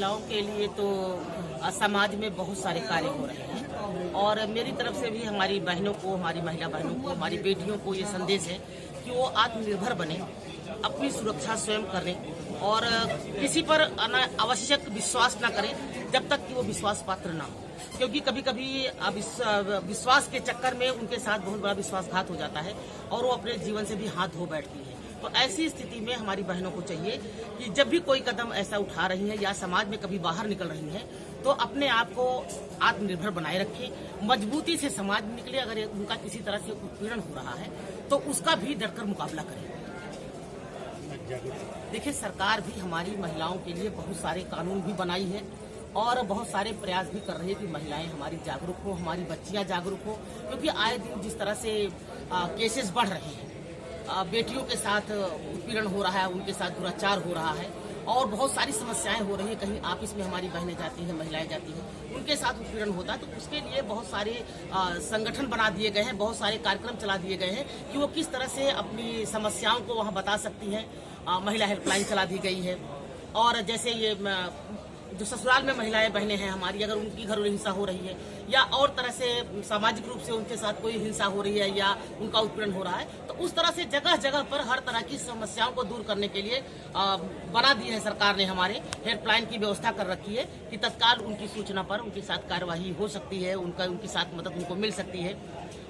महिलाओं के लिए तो समाज में बहुत सारे कार्य हो रहे हैं और मेरी तरफ से भी हमारी बहनों को, हमारी महिला बहनों को, हमारी बेटियों को ये संदेश है कि वो आत्मनिर्भर बने, अपनी सुरक्षा स्वयं करें और किसी पर अनावश्यक विश्वास न करें जब तक कि वो विश्वास पात्र ना हो। क्योंकि कभी कभी विश्वास के चक्कर में उनके साथ बहुत बड़ा विश्वासघात हो जाता है और वो अपने जीवन से भी हाथ धो बैठती है। तो ऐसी स्थिति में हमारी बहनों को चाहिए कि जब भी कोई कदम ऐसा उठा रही है या समाज में कभी बाहर निकल रही है तो अपने आप को आत्मनिर्भर बनाए रखें, मजबूती से समाज में निकले। अगर उनका किसी तरह से उत्पीड़न हो रहा है तो उसका भी डटकर मुकाबला करें। देखिए, सरकार भी हमारी महिलाओं के लिए बहुत सारे कानून भी बनाई है और बहुत सारे प्रयास भी कर रही है कि महिलाएं हमारी जागरूक हो, हमारी बच्चियां जागरूक हो। क्योंकि आए दिन जिस तरह से केसेस बढ़ रहे हैं, बेटियों के साथ उत्पीड़न हो रहा है, उनके साथ दुराचार हो रहा है और बहुत सारी समस्याएं हो रही है। कहीं ऑफिस में हमारी बहनें जाती हैं, महिलाएं जाती हैं, उनके साथ उत्पीड़न होता है, तो उसके लिए बहुत सारे संगठन बना दिए गए हैं, बहुत सारे कार्यक्रम चला दिए गए हैं कि वो किस तरह से अपनी समस्याओं को वहाँ बता सकती हैं। महिला हेल्पलाइन चला दी गई है और जैसे ये जो ससुराल में महिलाएं बहनें हैं हमारी, अगर उनकी घरेलू हिंसा हो रही है या और तरह से सामाजिक रूप से उनके साथ कोई हिंसा हो रही है या उनका उत्पीड़न हो रहा है, तो उस तरह से जगह जगह पर हर तरह की समस्याओं को दूर करने के लिए बना दी है सरकार ने। हमारे हेल्पलाइन की व्यवस्था कर रखी है कि तत्काल उनकी सूचना पर उनके साथ कार्यवाही हो सकती है, उनके साथ मदद उनको मिल सकती है।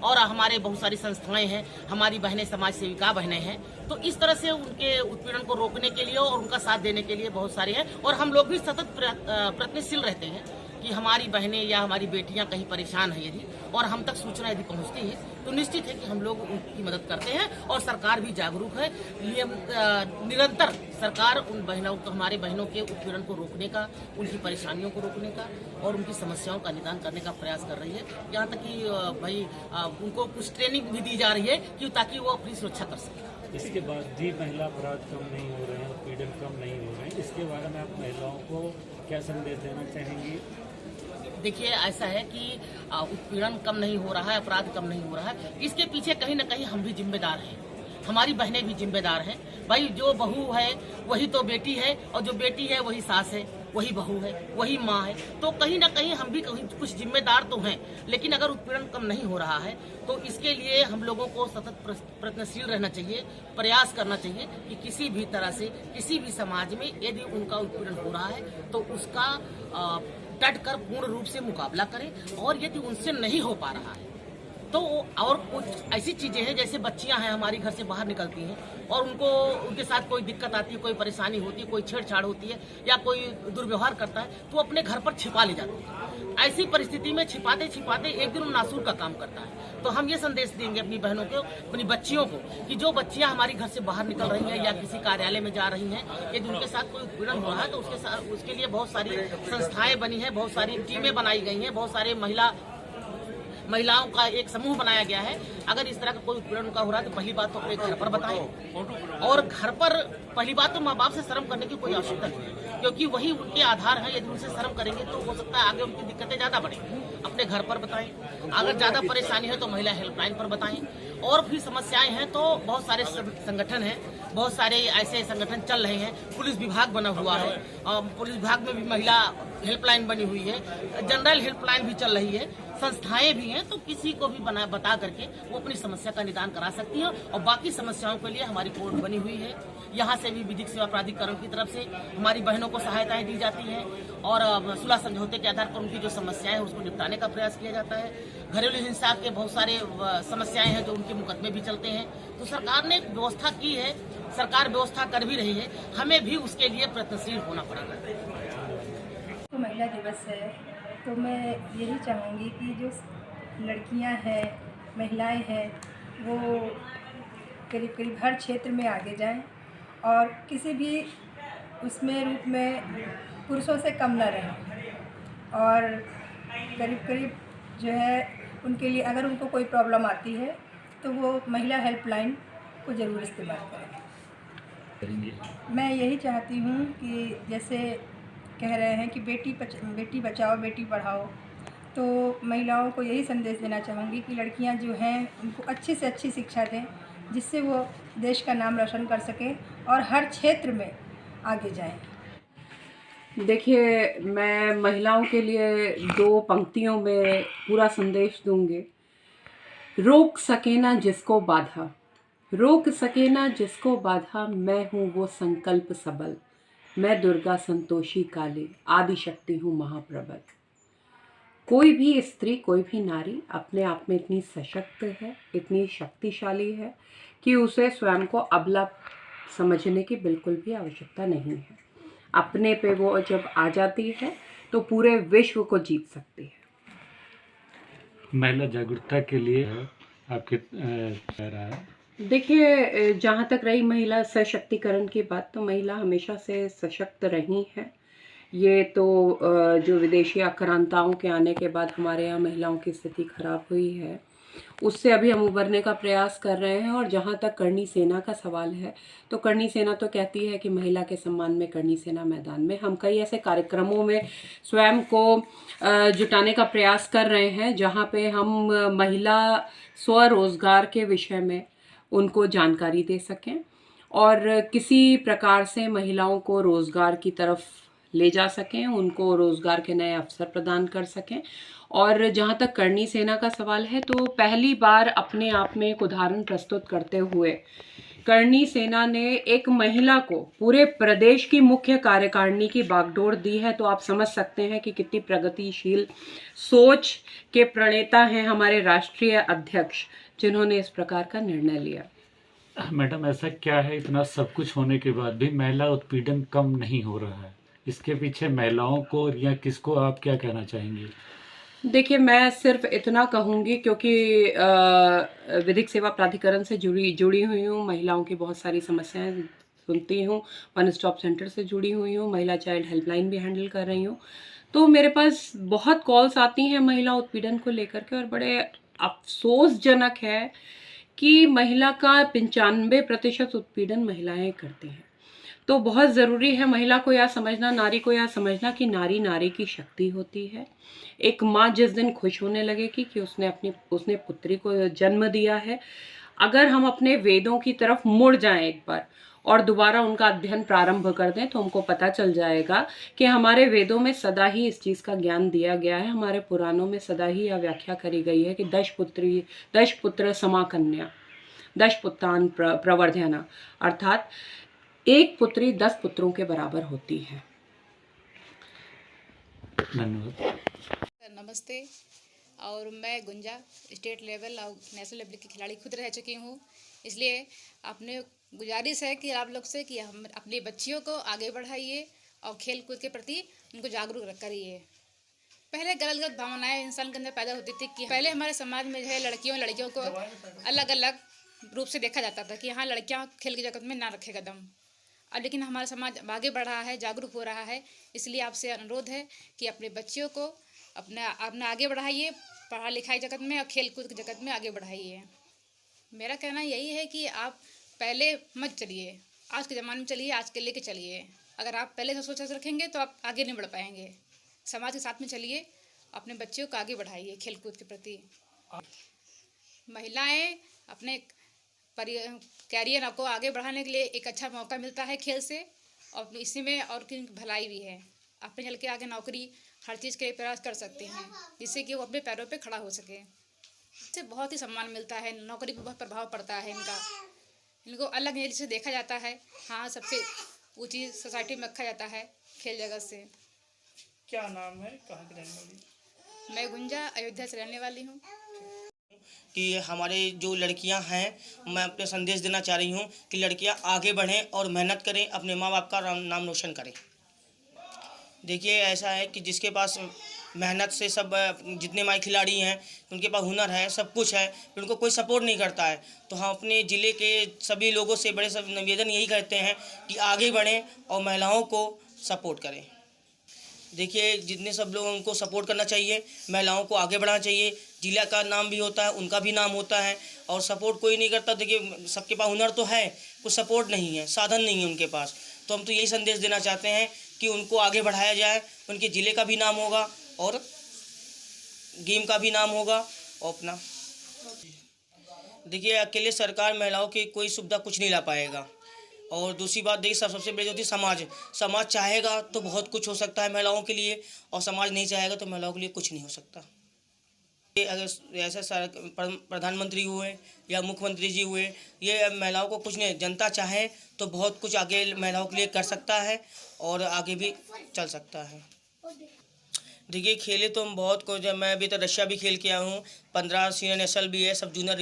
और हमारे बहुत सारी संस्थाएं हैं, हमारी बहनें समाज सेविका बहनें हैं, तो इस तरह से उनके उत्पीड़न को रोकने के लिए और उनका साथ देने के लिए बहुत सारे हैं। और हम लोग भी सतत प्रयत्नशील रहते हैं कि हमारी बहनें या हमारी बेटियां कहीं परेशान हैं यदि और हम तक सूचना यदि पहुंचती है तो निश्चित है कि हम लोग उनकी मदद करते हैं। और सरकार भी जागरूक है, निरंतर सरकार उन बहनों को, हमारे बहनों के उत्पीड़न को रोकने का, उनकी परेशानियों को रोकने का और उनकी समस्याओं का निदान करने का प्रयास कर रही है। यहाँ तक कि उनको कुछ ट्रेनिंग भी दी जा रही है कि ताकि वो अपनी सुरक्षा कर सकें। इसके बाद भी महिला अपराध कम नहीं हो रहे हैं, उत्पीड़न कम नहीं हो रहे हैं, इसके बारे में आप महिलाओं को क्या संदेश देना चाहेंगी? देखिए, ऐसा है कि उत्पीड़न कम नहीं हो रहा है, अपराध कम नहीं हो रहा है, इसके पीछे कहीं ना कहीं हम भी जिम्मेदार हैं, हमारी बहनें भी जिम्मेदार हैं। भाई, जो बहू है वही तो बेटी है और जो बेटी है वही सास है, वही बहू है, वही माँ है। तो कहीं ना कहीं हम भी कुछ जिम्मेदार तो हैं। लेकिन अगर उत्पीड़न कम नहीं हो रहा है तो इसके लिए हम लोगों को सतत प्रयत्नशील रहना चाहिए, प्रयास करना चाहिए कि किसी भी तरह से किसी भी समाज में यदि उनका उत्पीड़न हो रहा है तो उसका डट कर पूर्ण रूप से मुकाबला करें। और यदि उनसे नहीं हो पा रहा है तो और कुछ ऐसी चीजें हैं, जैसे बच्चियां हैं हमारी घर से बाहर निकलती हैं और उनके साथ कोई दिक्कत आती है, कोई परेशानी होती है, कोई छेड़छाड़ होती है या कोई दुर्व्यवहार करता है तो अपने घर पर छिपा ले जाती है। ऐसी परिस्थिति में छिपाते छिपाते एक दिन नासूर का काम करता है। तो हम ये संदेश देंगे अपनी बहनों को, अपनी बच्चियों को कि जो बच्चियां हमारी घर से बाहर निकल रही हैं या किसी कार्यालय में जा रही हैं, यदि उनके साथ कोई उत्पीड़न हो रहा है तो उसके लिए बहुत सारी संस्थाएं बनी है, बहुत सारी टीमें बनाई गई हैं, बहुत सारे महिलाओं का एक समूह बनाया गया है। अगर इस तरह का कोई उत्पीड़न का हो रहा है तो पहली बात तो अपने घर पर बताएं और घर पर पहली बात तो माँ बाप से शर्म करने की कोई आवश्यकता नहीं है, क्योंकि वही उनके आधार है। यदि उनसे शर्म करेंगे तो हो सकता है आगे उनकी दिक्कतें ज्यादा बढ़ेंगी। अपने घर पर बताएं, अगर ज्यादा परेशानी है तो महिला हेल्पलाइन पर बताएं। और भी समस्याएं हैं तो बहुत सारे संगठन हैं, बहुत सारे ऐसे संगठन चल रहे हैं, पुलिस विभाग बना हुआ है, पुलिस विभाग में भी महिला हेल्पलाइन बनी हुई है, जनरल हेल्पलाइन भी चल रही है, संस्थाएं भी हैं। तो किसी को भी बता करके वो अपनी समस्या का निदान करा सकती है। और बाकी समस्याओं के लिए हमारी कोर्ट बनी हुई है, यहाँ से भी विधिक सेवा प्राधिकरण की तरफ से हमारी बहनों को सहायताएं दी जाती हैं और सुलह समझौते के आधार पर उनकी जो समस्याएं हैं उसको निपटाने का प्रयास किया जाता है। घरेलू हिंसा के बहुत सारे समस्याएं हैं जो उनके मुकदमे भी चलते हैं। तो सरकार ने व्यवस्था की है, सरकार व्यवस्था कर भी रही है, हमें भी उसके लिए प्रयत्नशील होना पड़ेगा। तो महिला दिवस है तो मैं यही चाहूँगी कि जो लड़कियां हैं, महिलाएं हैं, वो करीब करीब हर क्षेत्र में आगे जाएं और किसी भी उसमें रूप में पुरुषों से कम न रहें। और करीब करीब जो है उनके लिए अगर उनको कोई प्रॉब्लम आती है तो वो महिला हेल्पलाइन को ज़रूर इस्तेमाल करें। मैं यही चाहती हूँ कि जैसे कह रहे हैं कि बेटी बचाओ बेटी पढ़ाओ, तो महिलाओं को यही संदेश देना चाहूँगी कि लड़कियां जो हैं उनको अच्छी से अच्छी शिक्षा दें जिससे वो देश का नाम रोशन कर सकें और हर क्षेत्र में आगे जाएं। देखिए, मैं महिलाओं के लिए 2 पंक्तियों में पूरा संदेश दूँगी। रोक सके ना जिसको बाधा, रोक सके ना जिसको बाधा, मैं हूँ वो संकल्प सबल। मैं दुर्गा संतोषी काली, आदिशक्ति हूँ महाप्रबल। कोई भी स्त्री, कोई भी नारी अपने आप में इतनी सशक्त है, इतनी शक्तिशाली है कि उसे स्वयं को अबला समझने की बिल्कुल भी आवश्यकता नहीं है। अपने पे वो जब आ जाती है तो पूरे विश्व को जीत सकती है। महिला जागरूकता के लिए आपके कह रहा है। देखिए, जहाँ तक रही महिला सशक्तिकरण की बात, तो महिला हमेशा से सशक्त रही हैं। ये तो जो विदेशी आक्रांताओं के आने के बाद हमारे यहाँ महिलाओं की स्थिति खराब हुई है, उससे अभी हम उभरने का प्रयास कर रहे हैं। और जहाँ तक करणी सेना का सवाल है, तो करणी सेना तो कहती है कि महिला के सम्मान में करणी सेना मैदान में। हम कई ऐसे कार्यक्रमों में स्वयं को जुटाने का प्रयास कर रहे हैं जहाँ पे हम महिला स्वरोजगार के विषय में उनको जानकारी दे सकें और किसी प्रकार से महिलाओं को रोजगार की तरफ ले जा सकें, उनको रोजगार के नए अवसर प्रदान कर सकें। और जहाँ तक करणी सेना का सवाल है, तो पहली बार अपने आप में एक उदाहरण प्रस्तुत करते हुए करणी सेना ने एक महिला को पूरे प्रदेश की मुख्य कार्यकारिणी की बागडोर दी है। तो आप समझ सकते हैं कि कितनी प्रगतिशील सोच के प्रणेता हैं हमारे राष्ट्रीय अध्यक्ष, जिन्होंने इस प्रकार का निर्णय लिया। मैडम, ऐसा क्या है इतना सब कुछ होने के बाद भी महिला उत्पीड़न कम नहीं हो रहा है? इसके पीछे महिलाओं को या किसको आप क्या कहना चाहेंगे? देखिए, मैं सिर्फ इतना कहूँगी क्योंकि विधिक सेवा प्राधिकरण से जुड़ी हुई हूँ, महिलाओं की बहुत सारी समस्याएं सुनती हूँ, वन स्टॉप सेंटर से जुड़ी हुई हूँ, महिला चाइल्ड हेल्पलाइन भी हैंडल कर रही हूँ। तो मेरे पास बहुत कॉल्स आती हैं महिला उत्पीड़न को लेकर के, और बड़े अफसोसजनक है कि महिला का 95% उत्पीड़न महिलाएं करती हैं। तो बहुत ज़रूरी है महिला को यह समझना, नारी को यह समझना कि नारी नारी की शक्ति होती है। एक माँ जिस दिन खुश होने लगेगी कि उसने पुत्री को जन्म दिया है, अगर हम अपने वेदों की तरफ मुड़ जाएं एक बार और दोबारा उनका अध्ययन प्रारंभ कर दें, तो हमको पता चल जाएगा कि हमारे वेदों में सदा ही इस चीज़ का ज्ञान दिया गया है। हमारे पुराणों में सदा ही यह व्याख्या करी गई है कि 10 पुत्र समा कन्या, 10 पुत्रान प्रवर्धयना, अर्थात एक पुत्री 10 पुत्रों के बराबर होती है। धन्यवाद। नमस्ते। और मैं गुंजा स्टेट लेवल और नेशनल लेवल की खिलाड़ी खुद रह चुकी हूँ, इसलिए अपने गुजारिश है कि आप लोग से कि हम अपनी बच्चियों को आगे बढ़ाइए और खेल कूद के प्रति उनको जागरूक करिए। पहले गलत गलत भावनाएं इंसान के अंदर पैदा होती थी कि पहले हमारे समाज में जो है लड़कियों को अलग अलग रूप से देखा जाता था कि हाँ, लड़कियाँ खेल की जगत में ना रखे कदम। अब लेकिन हमारा समाज आगे बढ़ रहा है, जागरूक हो रहा है, इसलिए आपसे अनुरोध है कि अपने बच्चियों को अपना आगे बढ़ाइए, पढ़ाई लिखाई जगत में और खेल कूद की जगत में आगे बढ़ाइए। मेरा कहना यही है कि आप पहले मत चलिए, आज के ज़माने में चलिए, आज के लेके चलिए। अगर आप पहले से सोच रखेंगे तो आप आगे नहीं बढ़ पाएंगे। समाज के साथ में चलिए, अपने बच्चियों को आगे बढ़ाइए खेल कूद के प्रति। महिलाएं अपने कैरियर को आगे बढ़ाने के लिए एक अच्छा मौका मिलता है खेल से, और इसी में और की भलाई भी है। अपने चल के आगे नौकरी हर चीज़ के लिए प्रयास कर सकते हैं, जिससे कि वो अपने पैरों पे खड़ा हो सके। इससे बहुत ही सम्मान मिलता है, नौकरी पर बहुत प्रभाव पड़ता है इनको अलग नज़र से देखा जाता है। हाँ, सबसे ऊंची सोसाइटी में रखा जाता है खेल जगत से। क्या नाम है, कहाँ की रहने वाली? मैं गुंजा अयोध्या से रहने वाली हूँ। कि हमारे जो लड़कियां हैं, मैं अपने संदेश देना चाह रही हूं कि लड़कियां आगे बढ़ें और मेहनत करें, अपने माँ बाप का नाम रोशन करें। देखिए, ऐसा है कि जिसके पास मेहनत से सब जितने हमारे खिलाड़ी हैं उनके पास हुनर है, सब कुछ है, उनको कोई सपोर्ट नहीं करता है। तो हम अपने ज़िले के सभी लोगों से बड़े सब निवेदन यही करते हैं कि आगे बढ़ें और महिलाओं को सपोर्ट करें। देखिए, जितने सब लोग उनको सपोर्ट करना चाहिए, महिलाओं को आगे बढ़ाना चाहिए। जिला का नाम भी होता है, उनका भी नाम होता है, और सपोर्ट कोई नहीं करता। देखिए, सबके पास हुनर तो है, कुछ सपोर्ट नहीं है, साधन नहीं है उनके पास। तो हम तो यही संदेश देना चाहते हैं कि उनको आगे बढ़ाया जाए, उनके ज़िले का भी नाम होगा और गेम का भी नाम होगा। और अपना देखिए, अकेले सरकार महिलाओं की कोई सुविधा कुछ नहीं ला पाएगा। और दूसरी बात देखिए सबसे बड़ी होती है समाज चाहेगा तो बहुत कुछ हो सकता है महिलाओं के लिए, और समाज नहीं चाहेगा तो महिलाओं के लिए कुछ नहीं हो सकता। ये अगर ऐसे प्रधानमंत्री हुए या मुख्यमंत्री जी हुए, ये महिलाओं को कुछ नहीं, जनता चाहे तो बहुत कुछ आगे महिलाओं के लिए कर सकता है और आगे भी चल सकता है। देखिए खेले तो हम बहुत कुछ, मैं अभी तो रशिया भी खेल के आया हूँ, 15 सीनियर नेशनल भी है, सब जूनियर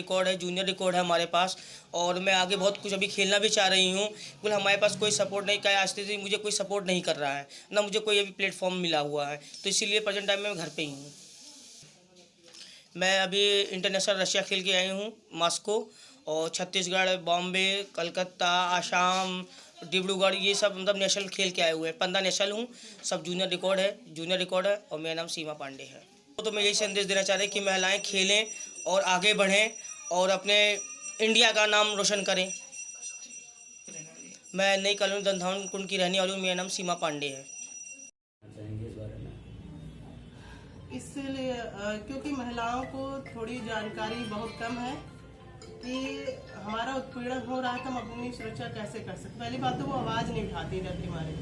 रिकॉर्ड है हमारे पास, और मैं आगे बहुत कुछ अभी खेलना भी चाह रही हूँ। कुल हमारे पास कोई सपोर्ट नहीं, क्या आज तक मुझे कोई सपोर्ट नहीं कर रहा है, ना मुझे कोई अभी प्लेटफॉर्म मिला हुआ है, तो इसीलिए प्रेजेंट टाइम में मैं घर पे ही हूँ। मैं अभी इंटरनेशनल रशिया खेल के आई हूँ मॉस्को, और छत्तीसगढ़, बॉम्बे, कलकत्ता, आसाम, डिब्रूगढ़, ये सब मतलब नेशनल खेल के आए हुए हैं। 15 नेशनल हूँ, सब जूनियर रिकॉर्ड है, और मेरा नाम सीमा पांडे है। तो मैं यही संदेश देना चाह रही कि महिलाएं खेलें और आगे बढ़ें और अपने इंडिया का नाम रोशन करें। मैं नई कॉलोनी दंधावन कुंड की रहने वाली हूँ, मेरा नाम सीमा पांडे है। इसलिए क्योंकि महिलाओं को थोड़ी जानकारी बहुत कम है कि हमारा उत्पीड़न हो रहा है तो हम अपनी सुरक्षा कैसे कर सकते। पहली बात तो वो आवाज़ नहीं उठाती, डर के मारे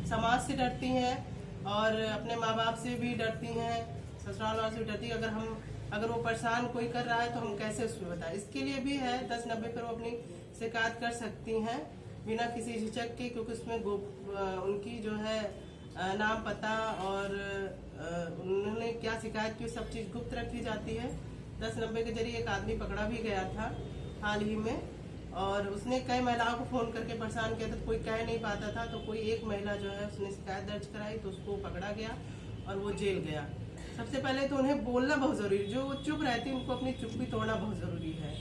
समाज से डरती हैं और अपने माँ बाप से भी डरती हैं, ससुराल वालों से भी डरती है। अगर वो परेशान कोई कर रहा है तो हम कैसे उसको बताएं। इसके लिए भी है 1090 पर वो अपनी शिकायत कर सकती हैं बिना किसी झिझक के, क्योंकि उसमें उनकी जो है नाम, पता और उन्होंने क्या शिकायत की सब चीज़ गुप्त रखी जाती है। 1090 के जरिए एक आदमी पकड़ा भी गया था हाल ही में, और उसने कई महिलाओं को फ़ोन करके परेशान किया था, कोई कह नहीं पाता था, तो कोई एक महिला जो है उसने शिकायत दर्ज कराई तो उसको पकड़ा गया और वो जेल गया। सबसे पहले तो उन्हें बोलना बहुत ज़रूरी, जो चुप रहती उनको अपनी चुप्पी तोड़ना बहुत ज़रूरी है।